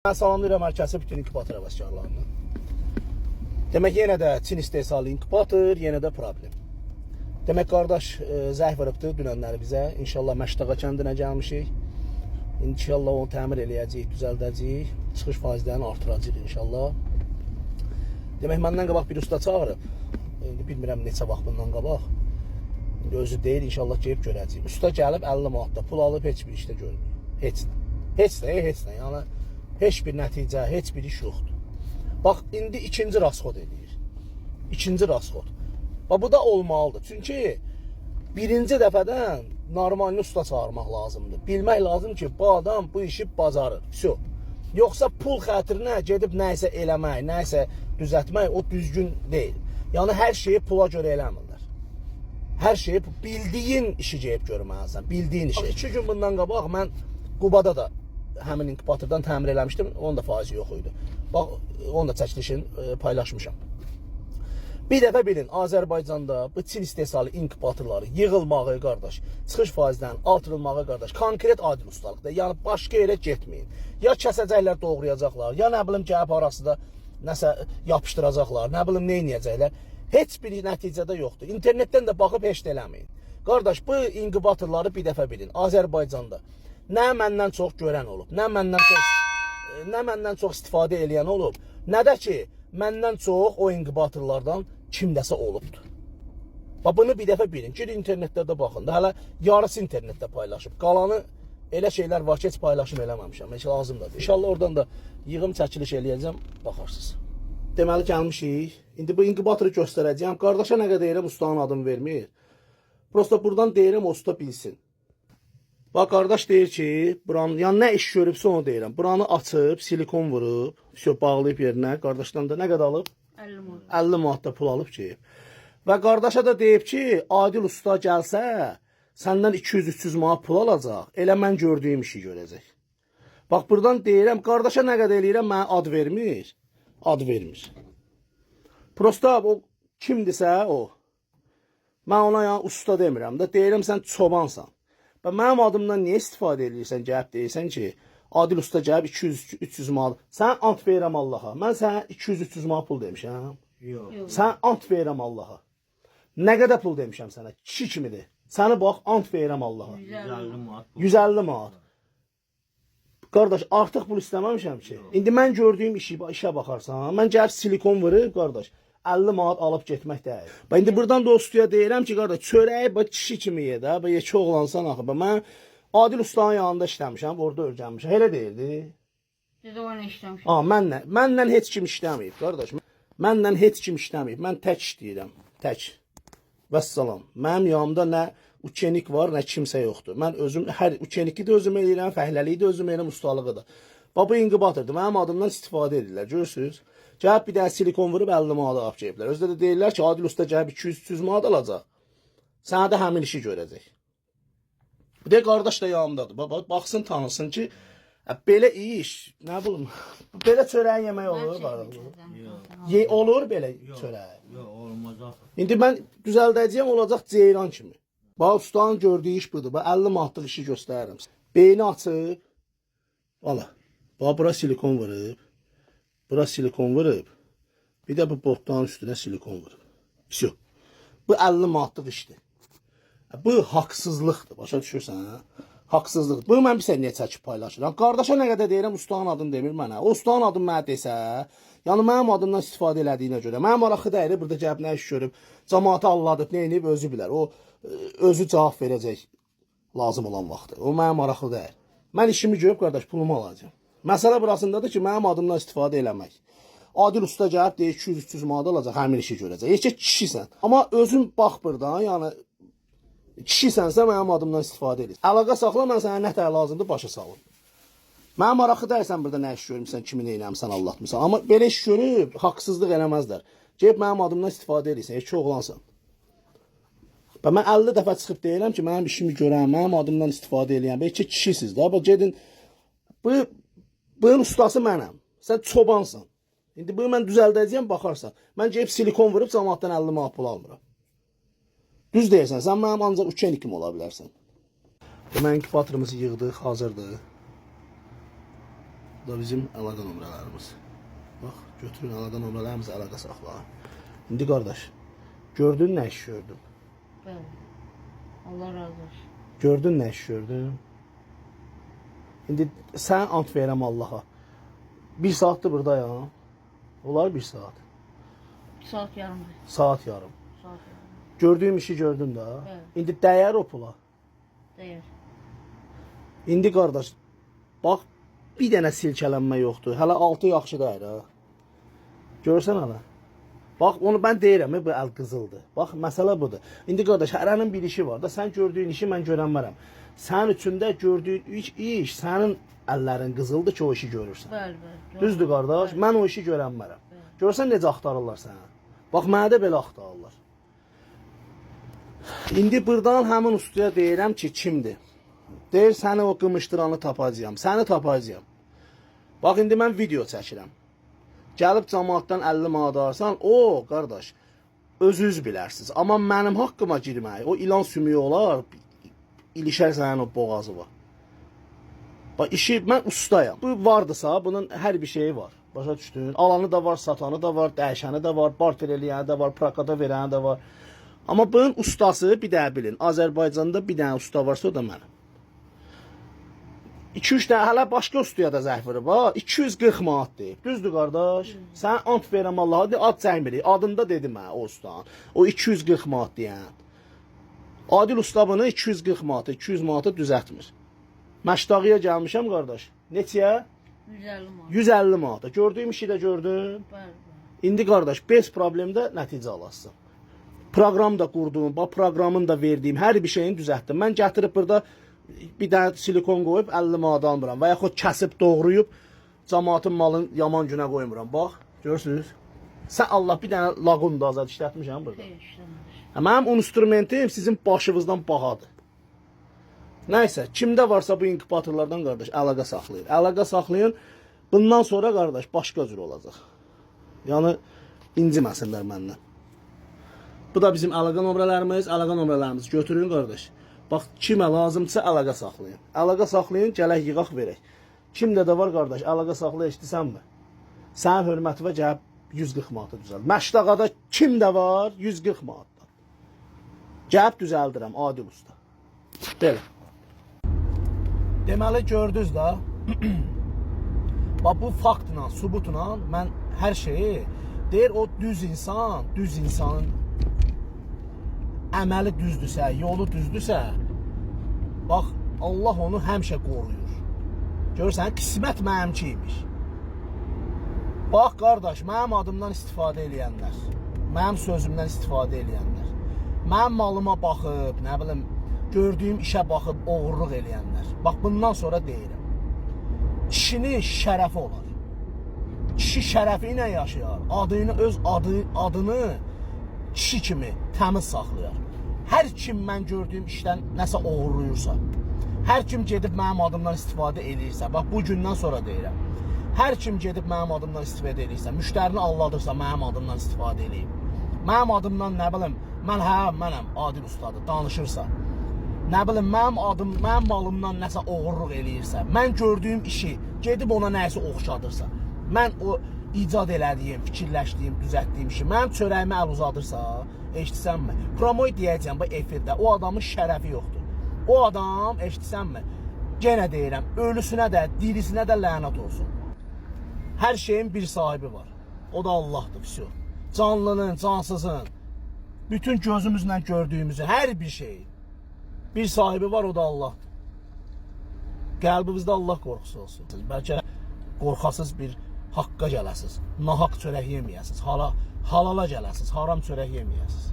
Mən salamlayıram hər kəsi, bütün inkubator həvəskarlarını. Demək, yenə də Çin istehsalı inkubator, yenə də problem. Demək, qardaş zəh vurubdur dünənləri bizə. İnşallah Məştaqa kəndinə gəlmişik. İnşallah onu təmir eləyəcəyik, düzəldəcəyik. Çıxış faizlərini artıracaq inşallah. Demək, məndən qabaq bir usta çağırıb. Bilmirəm neçə vaxt bundan qabaq. Özü deyil, inşallah gelib görəcəyik. Usta gəlib 50 manatda pul alıb, heç bir işdə görmüyor. Heç nə. Yəni, heç bir nəticə, heç bir iş yoxdur. Bax, indi ikinci rasxod edir. İkinci rasxod. Bax, bu da olmalıdır. Çünki birinci dəfədən normalini usta çağırmaq lazımdır. Bilmək lazım ki, bu adam bu işi bacarır. Всё. Yoxsa pul xətrinə gedib nəyisə eləmək, nəyisə düzəltmək o düzgün deyil. Yəni, hər şeyi pula görə eləmirlər. Hər şeyi bildiyin işi gedib görməlisən, bildiyin işi. 2 gün bundan qabaq mən Qubada da həmin inkubatordan təmir eləmişdim, onun da faizi yox idi. Bax, onun da çəkilişini paylaşmışam. Bir dəfə bilin, Azərbaycanda bu Çin istehsalı inkubatorları yığılmağı, qardaş, çıxış faizlərinin artırılmağı, qardaş, konkret adil ustalıqda, yəni başqa yerə getməyin. Ya kəsəcəklər, doğrayacaqlar, ya nə bilim, gəlib arasında nəsə yapışdıracaqlar, nə bilim, nə inəyəcəklər. Heç bir nəticədə yoxdur. İnternetdən də baxıb heç də eləməyin. Qardaş, bu inkubatorları bir dəfə bilin, Azərbaycanda nə məndən çox görən olub, nə məndən çox istifadə eləyən olub, nə də ki, məndən çox o inkubatorlardan kimdəsə olubdur. Bax, bunu bir dəfə bilin. Gidin internetlərdə baxın. Hələ yarısı internetdə paylaşıb. Qalanı elə şeylər var ki, heç paylaşım eləməmişəm. Heç lazımdadır. İnşallah oradan da yığım çəkiliş eləyəcəm, baxarsınız. Deməli, gəlmişik. İndi bu inkubatoru göstərəcəyəm. Qardaşa nə qədər deyirəm, ustanın adını vermir. Prosta buradan deyirəm, o usta bilsin. Bax, qardaş deyir ki, buranı, yəni nə iş görübsə onu deyirəm. Buranı açıb, silikon vurub, bağlayıb yerinə. Qardaşdan da nə qədər alıb? 50 manat. 50 manatda pul alıb ki. Və qardaşa da deyib ki, adil usta gəlsə, səndən 200-300 manat pul alacaq. Elə mən gördüyüm işi görəcək. Bax, buradan deyirəm, qardaşa nə qədər eləyirəm, mənə ad vermir. Ad vermir. Prosta o kimdirsə o. Mən ona yəni usta demirəm də, deyirəm sən çobansan. Və mənim adımdan niyə istifadə edirsən, gəlib deyirsən ki, adil usta gəlib 200-300 manat. Sən ant verirəm Allaha. Mən sənə 200-300 manat pul demişəm. Yox. Sən ant verirəm Allaha. Nə qədər pul demişəm sənə? Kişi kimidir. Səni bax, ant verirəm Allaha. 150 manat. 150 manat. Qardaş, artıq pul istəməmişəm ki. İndi mən gördüyüm işə baxarsan, mən gəlib silikon vurub, qardaş, 50 manat alıb getmək deyil. İndi buradan da o ustaya deyirəm ki, qardaş, çörəyi kişi kimi ye də, yekə oğlansan axı. Mən Adil ustanın yanında işləmişəm, orada öyrənmişəm. Elə deyildi. Dedi ona işləmişəm. Mənlə heç kim işləməyib, qardaş. Mənlə heç kim işləməyib. Mən tək işləyirəm, tək. Vəssalam. Mənim yanımda nə uçenik var, nə kimsə yoxdur. Mən özüm, hər uçeniki də özüm eləyirəm, fəhləliyi də özüm eləyirəm, ustalığı da. Bu inkubatordur. Mənim adımdan istifadə edirlər, görürsünüz? Gəlib bir dənə silikon vurub 50 manat alıb gəliblər. Özdə də deyirlər ki, Adil usta gəlib 200-300 manat alacaq. Sənə də həmin işi görəcək. Bir də qardaş da yanımdadır. Baxsın, tanısın ki, belə iş, nə bilim, belə çörəyi yemək olur. Olur belə çörəyi. Yox, olmaz. İndi mən düzəldəcəyəm, olacaq ceyran kimi. Bax, ustanın gördüyü iş budur. Bax, 50 manatlıq işi göstərirəm. Beyni açıb, valla, bax, bura silikon vurub. Bura silikon vurub. Bir də bu botların üstünə silikon vurub. Всё. Bu 50 manatlıq işdir. Bu haqsızlıqdır. Başa düşürsən, hə? Haqsızlıqdır. Bunu mən bir sən niyə çəkib paylaşıram? Qardaşa nə qədər deyirəm, ustanın adını demir mənə. O ustanın adını mənə desə, yəni mənim adımdan istifadə elədiyinə görə, mənim maraqlı deyil, burada gəlib nə iş görüb, cəmaatı alladıb, nə edib, özü bilər. O, özü cavab verəcək lazım olan vaxtı. O mənim maraqlı deyil. Mən işimi görüb, qardaş, pulumu alacağım. Məsələ burasındadır ki, mənim adımdan istifadə eləmək. Adil usta gəlib deyir 200-300 manat alacaq, həmin işi görəcək. Heç kişisən. Amma özün bax buradan, yəni kişisənsə mənim adımdan istifadə edir. Əlaqə saxla, mən sənə nə tər lazımdır, başa salım. Mənim maraqlı deyilsən burada nə iş görmüsən, kimi nə eləmsən, anlatmısan. Amma belə iş görüb, haqsızlıq eləməzlər. Gəlib mənim adımdan istifadə edirsən, heç oğlansan. Mən 50 dəfə çıxıb deyirəm ki, mənim işimi görən, mənim adımdan istifadə eləyən, bəlkə kişisiz də. Gedin, bunun ustası mənəm. Sən çobansan. İndi bunu mən düzəldəcəyəm, baxarsan. Mən gəlib silikon vurub, cəmaatdan 50 manat pul almıram. Düz deyirsən, sən mənim ancaq uçenikim ola bilərsən. Demək, inkubatorumuzu yığdıq, hazırdır. Bu da bizim əlaqə nömrələrimiz. Bax, götürün əlaqə nömrələrimizi əlaqə saxlayın. İndi qardaş, gördün nə iş gördün? Bəli. Allah razı olsun. Gördün nə iş gördün? İndi sən ant verirəm Allaha. 1 saatdır buradayam. Olar 1 saat. Saat yarım. Saat yarım. Saat yarım. Gördüyüm işi gördün də. Evet. İndi dəyər o pula. Değer. İndi qardaş, bax bir dənə silkələnmə yoxdur. Hələ altı yaxşı deyir ha. Görsən hələ. Bax onu mən deyirəm, bu əl qızıldır. Bax məsələ budur. İndi qardaş, hərənin bir işi var da, sən gördüyün işi mən görənmərəm. Sənin üçündə gördüyün iş sənin əllərin qızıldır ki, o işi görürsən. Bəli, bəli. Düzdür qardaş, mən o işi görənmərəm. Görsən necə axtarırlar səni. Bax mənə də belə axtarırlar. İndi burdan həmin ustaya deyirəm ki, kimdir? Deyir səni o qımışdıranı tapacağam. Səni tapacağam. Bax indi mən video çəkirəm. Gəlib cəmaatdan 50 manat alsan, o qardaş özünüz bilərsiniz. Amma mənim haqqıma girmək, o ilan sümüyü olar, ilişər sənin o boğazı var. Bax işi mən ustayam. Bu vardısa bunun hər bir şeyi var. Başa düşdün? Alanı da var, satanı da var, dəyişəni də var, barter eləyəni də var, prakata verəni də var. Amma bunun ustası bir də bilin. Azərbaycanda bir dənə usta varsa o da mənim. 2-3 dənə hələ başqa ustaya da zəng verib ha. 240 manat deyib. Düzdür qardaş? Sən ant verəm Allaha, ad çəkmirik. Adında dedim mən o ustan. O 240 manat deyən. Adil usta bunu 240 manat, 200 manata düzəltmir. Məştağıya gəlmişəm qardaş. Neçəyə? 150 manat. 150 manata. Gördüyüm işi də gördün. Bəli, bəli. İndi qardaş 5 problemdə nəticə alasın. Proqram da qurdum, bax proqramın da verdiyim hər bir şeyini düzəltdim. Mən gətirib burada bir dənə silikon qoyub 50 manat almıram və yaxud kəsib doğrayıb cəmaatın malını yaman günə qoymuram. Bax, görürsünüz? Sən Allah bir dənə laqum da azad işlətmişəm burada. Xeyr, işləməmiş. Mənim instrumentim sizin başınızdan bahadır. Nəysə, kimdə varsa bu inkubatorlardan qardaş əlaqə saxlayın. Əlaqə saxlayın. Bundan sonra qardaş başqa cür olacaq. Yəni inciməsinlər məndən. Bu da bizim əlaqə nömrələrimiz. Əlaqə nömrələrimizi götürün qardaş. Bax kimə lazımdırsa əlaqə saxlayın. Əlaqə saxlayın, gələk yığaq verək. Kimdə də var qardaş, əlaqə saxla eşitsənmi? Sənin hörmətinə gəlib 140 manata düzəld. Məştağada kimdə var? 140 manatdan. Gəlib düzəldirəm Adil usta. Belə. Deməli gördünüz də. Bax bu faktla, subutla mən hər şeyi deyir o düz insanın əməli düzdürsə, yolu düzdürsə, bax Allah onu həmişə qoruyur. Görürsən, qismət mənimkiymiş. Bax qardaş, mənim adımdan istifadə eləyənlər, mənim sözümdən istifadə eləyənlər, mənim malıma baxıb, nə bilim, gördüyüm işə baxıb oğurluq eləyənlər. Bax bundan sonra deyirəm. Kişinin şərəfi olar. Kişi şərəfi ilə yaşayar. Öz adını kişi kimi təmiz saxlayar. Hər kim mən gördüyüm işdən nəsə oğurluyursa, hər kim gedib mənim adımdan istifadə eləyirsə, bax bu gündən sonra deyirəm. Hər kim gedib mənim adımdan istifadə eləyirsə, müştərini aldadırsa mənim adımdan istifadə eləyib. Mənim adımdan nə bilim, mənəm Adil ustadır, danışırsa. Nə bilim, mənim malımdan nəsə oğurluq eləyirsə, mən gördüyüm işi gedib ona nəsə oxşadırsa, mən o icad elədiyim, fikirləşdiyim, düzəltdiyim işi mənim çörəyimə əl uzadırsa, eşitsənmi? Promoy deyəcəm bu efirdə, o adamın şərəfi yoxdur. O adam, eşitsənmi? Genə deyirəm, ölüsünə də, dirisinə də lənət olsun. Hər şeyin bir sahibi var. O da Allahdır, vəsyo. Canlının, cansızın, bütün gözümüzlə gördüyümüzü, hər bir şeyi. Bir sahibi var, o da Allahdır. Qəlbimizdə Allah qorxusu olsun. Bəlkə qorxasız bir haqqa gələsiz. Nahaq çörək yeməyəsiz. Halala gələsiz. Haram çörək yeməyəsiz.